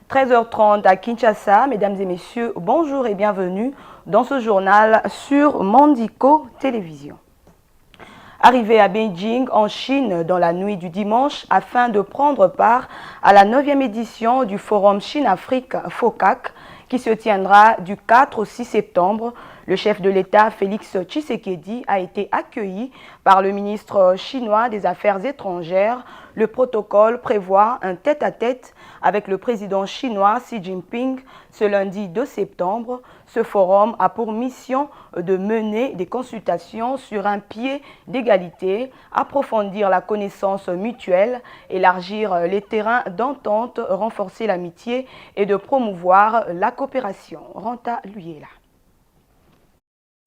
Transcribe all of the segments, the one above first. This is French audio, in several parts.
13h30 à Kinshasa. Mesdames et messieurs, bonjour et bienvenue dans ce journal sur Mondico Télévision. Arrivé à Beijing, en Chine, dans la nuit du dimanche, afin de prendre part à la 9e édition du Forum Chine-Afrique FOCAC, qui se tiendra du 4 au 6 septembre, le chef de l'État, Félix Tshisekedi, a été accueilli par le ministre chinois des Affaires étrangères. Le protocole prévoit un tête-à-tête avec le président chinois Xi Jinping ce lundi 2 septembre. Ce forum a pour mission de mener des consultations sur un pied d'égalité, approfondir la connaissance mutuelle, élargir les terrains d'entente, renforcer l'amitié et de promouvoir la coopération. Ranta Luyela.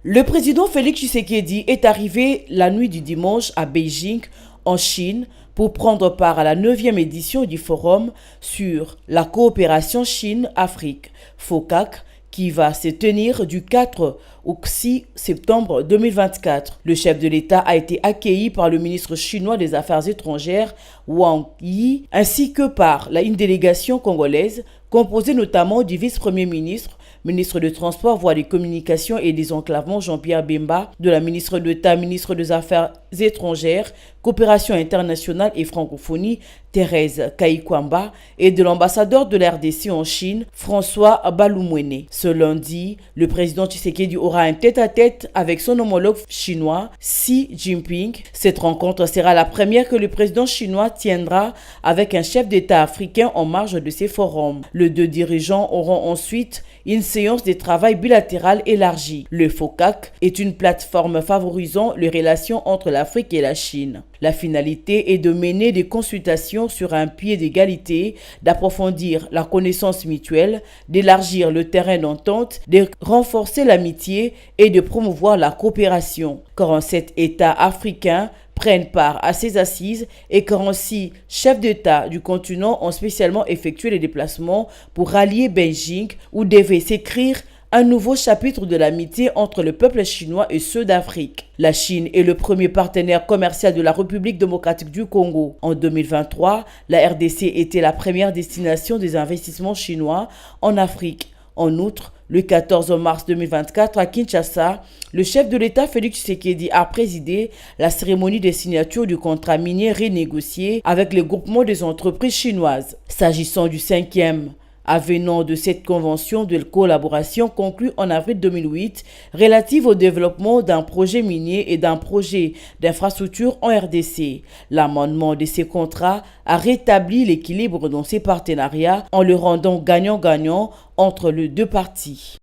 Le président Félix Tshisekedi est arrivé la nuit du dimanche à Beijing, en Chine, pour prendre part à la 9e édition du Forum sur la coopération Chine-Afrique, FOCAC, qui va se tenir du 4 au 6 septembre 2024. Le chef de l'État a été accueilli par le ministre chinois des Affaires étrangères, Wang Yi, ainsi que par une délégation congolaise, composée notamment du vice-premier ministre, ministre des Transports, Voies des Communications et des Enclavements Jean-Pierre Bemba, de la ministre d'État, ministre des Affaires étrangères, Coopération internationale et francophonie, Thérèse Kayikwamba, et de l'ambassadeur de la RDC en Chine, François Balumwene. Ce lundi, le président Tshisekedi aura un tête-à-tête avec son homologue chinois, Xi Jinping. Cette rencontre sera la première que le président chinois tiendra avec un chef d'État africain en marge de ces forums. Les deux dirigeants auront ensuite une séance de travail bilatérale élargie. Le FOCAC est une plateforme favorisant les relations entre l'Afrique et la Chine. La finalité est de mener des consultations sur un pied d'égalité, d'approfondir la connaissance mutuelle, d'élargir le terrain d'entente, de renforcer l'amitié et de promouvoir la coopération. 47 États africains prennent part à ces assises et 46 chefs d'État du continent ont spécialement effectué les déplacements pour rallier Beijing, où devait s'écrire un nouveau chapitre de l'amitié entre le peuple chinois et ceux d'Afrique. La Chine est le premier partenaire commercial de la République démocratique du Congo. En 2023, la RDC était la première destination des investissements chinois en Afrique. En outre, le 14 mars 2024, à Kinshasa, le chef de l'État Félix Tshisekedi a présidé la cérémonie de signature du contrat minier renégocié avec le groupement des entreprises chinoises. S'agissant du 5e avenant de cette convention de collaboration conclue en avril 2008 relative au développement d'un projet minier et d'un projet d'infrastructure en RDC. L'amendement de ces contrats a rétabli l'équilibre dans ces partenariats en le rendant gagnant-gagnant entre les deux parties.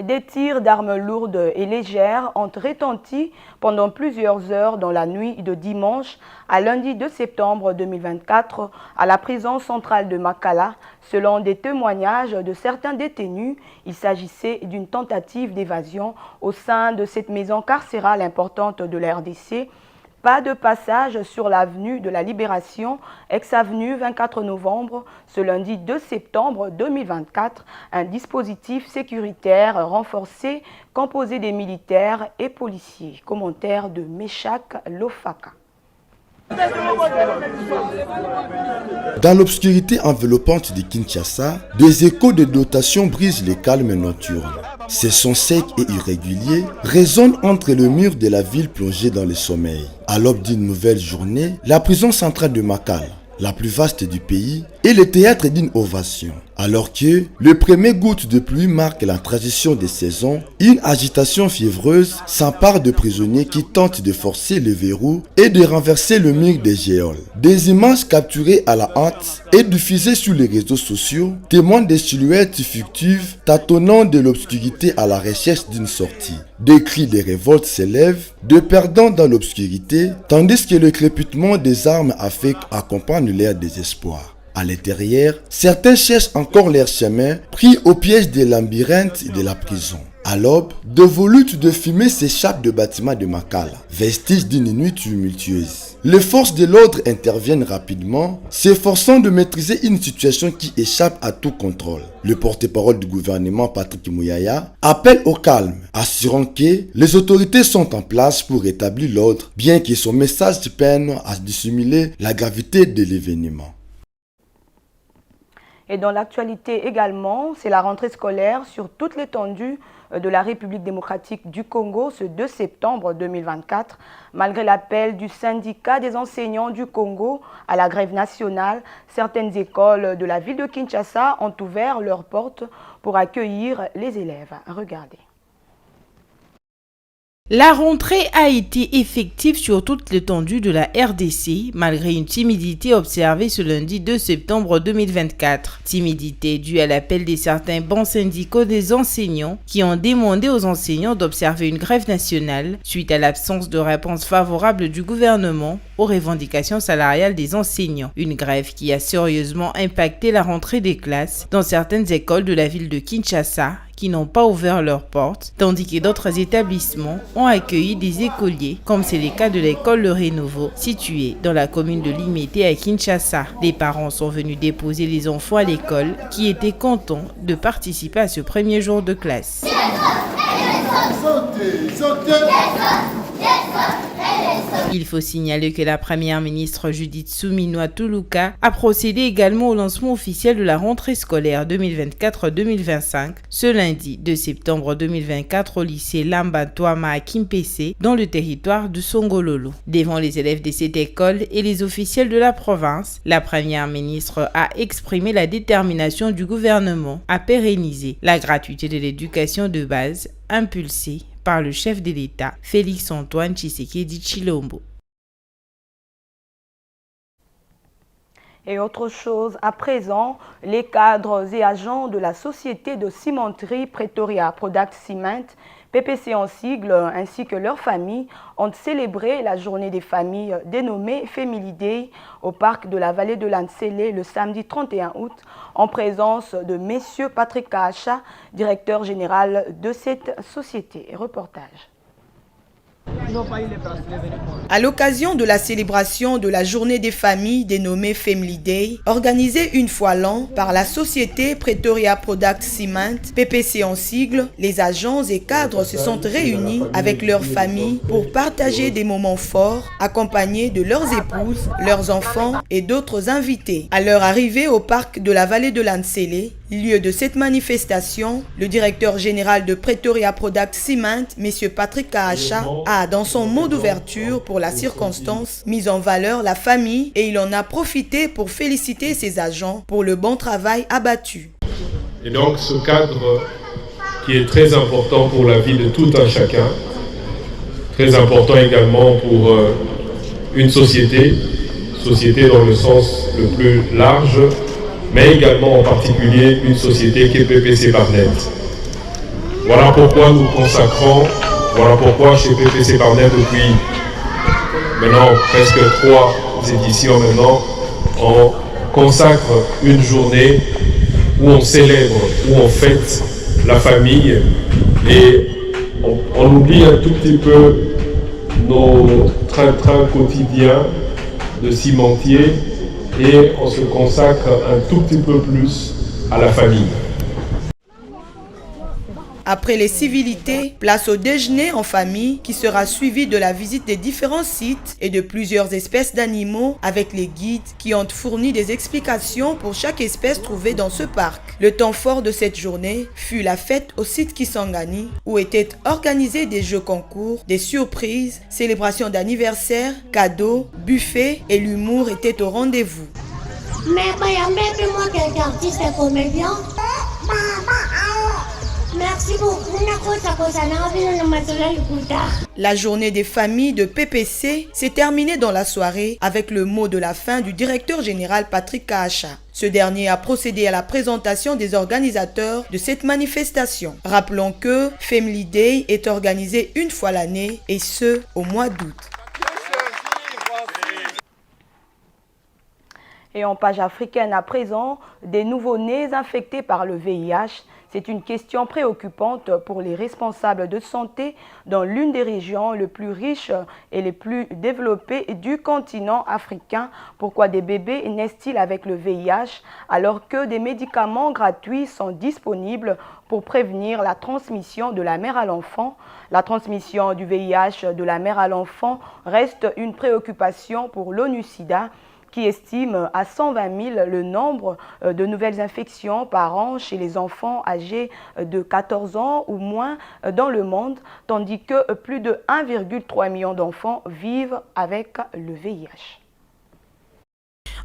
Des tirs d'armes lourdes et légères ont retenti pendant plusieurs heures dans la nuit de dimanche à lundi 2 septembre 2024 à la prison centrale de Makala. Selon des témoignages de certains détenus, il s'agissait d'une tentative d'évasion au sein de cette maison carcérale importante de la RDC. Pas de passage sur l'avenue de la Libération, ex-avenue 24 novembre, ce lundi 2 septembre 2024, un dispositif sécuritaire renforcé composé des militaires et policiers. Commentaire de Meshak Lofaka. Dans l'obscurité enveloppante de Kinshasa, des échos de dotation brisent les calmes nocturnes. Ces sons secs et irréguliers résonnent entre le mur de la ville plongée dans le sommeil. À l'aube d'une nouvelle journée, la prison centrale de Makala, la plus vaste du pays, est le théâtre d'une ovation. Alors que le premier goutte de pluie marque la transition des saisons, une agitation fiévreuse s'empare de prisonniers qui tentent de forcer le verrou et de renverser le mur des geôles. Des images capturées à la hâte et diffusées sur les réseaux sociaux témoignent des silhouettes fictives tâtonnant de l'obscurité à la recherche d'une sortie. Des cris de révolte s'élèvent, de perdants dans l'obscurité, tandis que le crépitement des armes affectes accompagne leur désespoir. À l'intérieur, certains cherchent encore leur chemin, pris au piège des labyrinthes de la prison. À l'aube, de volutes de fumée s'échappent de bâtiments de Makala, vestiges d'une nuit tumultueuse. Les forces de l'ordre interviennent rapidement, s'efforçant de maîtriser une situation qui échappe à tout contrôle. Le porte-parole du gouvernement, Patrick Muyaya, appelle au calme, assurant que les autorités sont en place pour rétablir l'ordre, bien que son message peine à dissimuler la gravité de l'événement. Et dans l'actualité également, c'est la rentrée scolaire sur toute l'étendue de la République démocratique du Congo ce 2 septembre 2024. Malgré l'appel du syndicat des enseignants du Congo à la grève nationale, certaines écoles de la ville de Kinshasa ont ouvert leurs portes pour accueillir les élèves. Regardez. La rentrée a été effective sur toute l'étendue de la RDC, malgré une timidité observée ce lundi 2 septembre 2024. Timidité due à l'appel de certains bancs syndicaux des enseignants qui ont demandé aux enseignants d'observer une grève nationale suite à l'absence de réponse favorable du gouvernement aux revendications salariales des enseignants. Une grève qui a sérieusement impacté la rentrée des classes dans certaines écoles de la ville de Kinshasa, qui n'ont pas ouvert leurs portes, tandis que d'autres établissements ont accueilli des écoliers, comme c'est le cas de l'école Le Renouveau, située dans la commune de Limete à Kinshasa. Les parents sont venus déposer les enfants à l'école, qui étaient contents de participer à ce premier jour de classe. Il faut signaler que la première ministre Judith Suminwa Tuluka a procédé également au lancement officiel de la rentrée scolaire 2024-2025 ce lundi 2 septembre 2024 au lycée Lamba-Twama à Kimpese dans le territoire de Songololo. Devant les élèves de cette école et les officiels de la province, la première ministre a exprimé la détermination du gouvernement à pérenniser la gratuité de l'éducation de base impulsée par le chef de l'État, Félix-Antoine Tshisekedi Tshilombo. Et autre chose, à présent, les cadres et agents de la société de cimenterie Pretoria Product Cement, PPC en sigle, ainsi que leurs familles, ont célébré la journée des familles dénommée Family Day au parc de la vallée de l'Ansele le samedi 31 août, en présence de Monsieur Patrick Kahacha, directeur général de cette société. Reportage. À l'occasion de la célébration de la journée des familles dénommée Family Day, organisée une fois l'an par la société Pretoria Product Cement, PPC en sigle, les agents et cadres se sont réunis avec leurs familles pour partager des moments forts, accompagnés de leurs épouses, leurs enfants et d'autres invités. À leur arrivée au parc de la vallée de l'Ansele, lieu de cette manifestation, le directeur général de Pretoria Product Cement, M. Patrick Kahacha, a, dans son mot d'ouverture pour la circonstance, mis en valeur la famille et il en a profité pour féliciter ses agents pour le bon travail abattu. Et donc ce cadre qui est très important pour la vie de tout un chacun, très important également pour une société dans le sens le plus large, mais également en particulier une société qui est PPC Barnet. Voilà pourquoi nous consacrons, voilà pourquoi chez PPC Barnet depuis maintenant presque 3 éditions maintenant, on consacre une journée où on célèbre, où on fête la famille et on oublie un tout petit peu nos train-train quotidiens de cimentiers et on se consacre un tout petit peu plus à la famille. Après les civilités, place au déjeuner en famille qui sera suivi de la visite des différents sites et de plusieurs espèces d'animaux avec les guides qui ont fourni des explications pour chaque espèce trouvée dans ce parc. Le temps fort de cette journée fut la fête au site Kisangani où étaient organisés des jeux concours, des surprises, célébrations d'anniversaire, cadeaux, buffets et l'humour était au rendez-vous. Mais moi quelqu'un artiste et comédien. Merci beaucoup. La journée des familles de PPC s'est terminée dans la soirée avec le mot de la fin du directeur général Patrick Kahacha. Ce dernier a procédé à la présentation des organisateurs de cette manifestation. Rappelons que Family Day est organisé une fois l'année et ce, au mois d'août. Et en page africaine à présent, des nouveau-nés infectés par le VIH. C'est une question préoccupante pour les responsables de santé dans l'une des régions les plus riches et les plus développées du continent africain. Pourquoi des bébés naissent-ils avec le VIH alors que des médicaments gratuits sont disponibles pour prévenir la transmission de la mère à l'enfant? La transmission du VIH de la mère à l'enfant reste une préoccupation pour l'ONU-SIDA qui estime à 120 000 le nombre de nouvelles infections par an chez les enfants âgés de 14 ans ou moins dans le monde, tandis que plus de 1,3 million d'enfants vivent avec le VIH.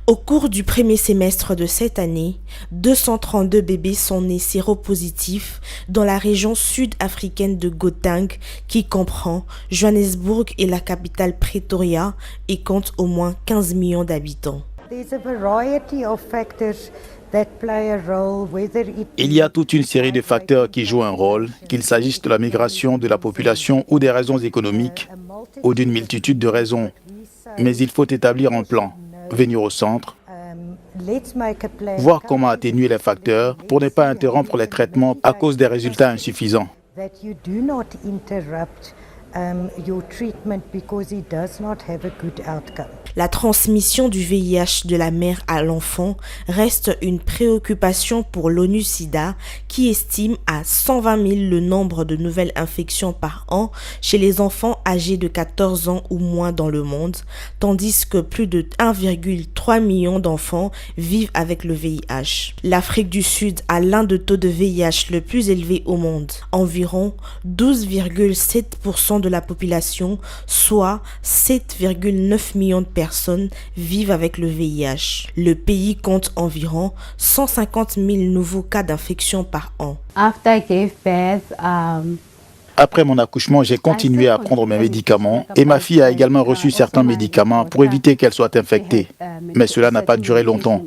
Au cours du premier semestre de cette année, 232 bébés sont nés séropositifs dans la région sud-africaine de Gauteng, qui comprend Johannesburg et la capitale Pretoria et compte au moins 15 millions d'habitants. Il y a toute une série de facteurs qui jouent un rôle, qu'il s'agisse de la migration de la population ou des raisons économiques, ou d'une multitude de raisons. Mais il faut établir un plan, venir au centre, voir comment atténuer les facteurs pour ne pas interrompre les traitements à cause des résultats insuffisants. La transmission du VIH de la mère à l'enfant reste une préoccupation pour l'ONU-SIDA, qui estime à 120 000 le nombre de nouvelles infections par an chez les enfants âgés de 14 ans ou moins dans le monde, tandis que plus de 1,3 million d'enfants vivent avec le VIH. L'Afrique du Sud a l'un des taux de VIH le plus élevé au monde, environ 12,7% de la population, soit 7,9 millions de personnes vivent avec le VIH. Le pays compte environ 150 000 nouveaux cas d'infection par an. Après mon accouchement, j'ai continué à prendre mes médicaments et ma fille a également reçu certains médicaments pour éviter qu'elle soit infectée. Mais cela n'a pas duré longtemps.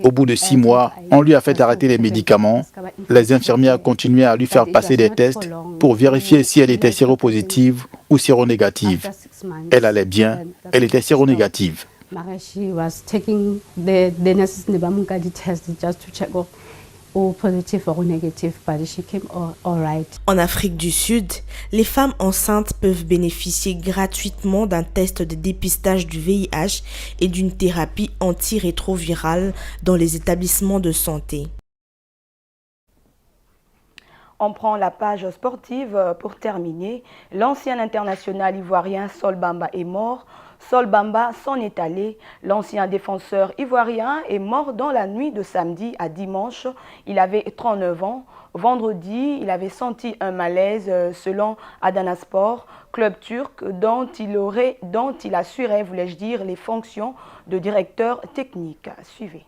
Au bout de 6 mois, on lui a fait arrêter les médicaments. Les infirmières continuaient à lui faire passer des tests pour vérifier si elle était séropositive ou séronégative. Elle allait bien, elle était séronégative. En Afrique du Sud, les femmes enceintes peuvent bénéficier gratuitement d'un test de dépistage du VIH et d'une thérapie antirétrovirale dans les établissements de santé. On prend la page sportive pour terminer. L'ancien international ivoirien Sol Bamba est mort. Sol Bamba s'en est allé. L'ancien défenseur ivoirien est mort dans la nuit de samedi à dimanche. Il avait 39 ans. Vendredi, il avait senti un malaise selon Adana Sport, club turc dont il assurait, voulais-je dire, les fonctions de directeur technique. Suivez.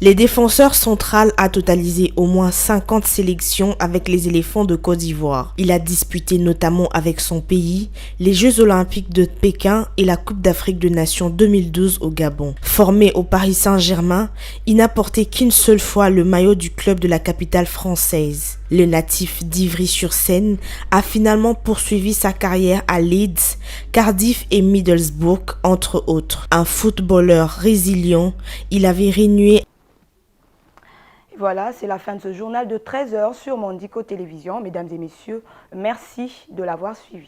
Les défenseurs centrales a totalisé au moins 50 sélections avec les éléphants de Côte d'Ivoire. Il a disputé notamment avec son pays les Jeux Olympiques de Pékin et la Coupe d'Afrique des Nations 2012 au Gabon. Formé au Paris Saint-Germain, il n'a porté qu'une seule fois le maillot du club de la capitale française. Le natif d'Ivry-sur-Seine a finalement poursuivi sa carrière à Leeds, Cardiff et Middlesbrough, entre autres. Un footballeur résilient, il avait renoué. Voilà, c'est la fin de ce journal de 13h sur Mondico Télévision. Mesdames et messieurs, merci de l'avoir suivi.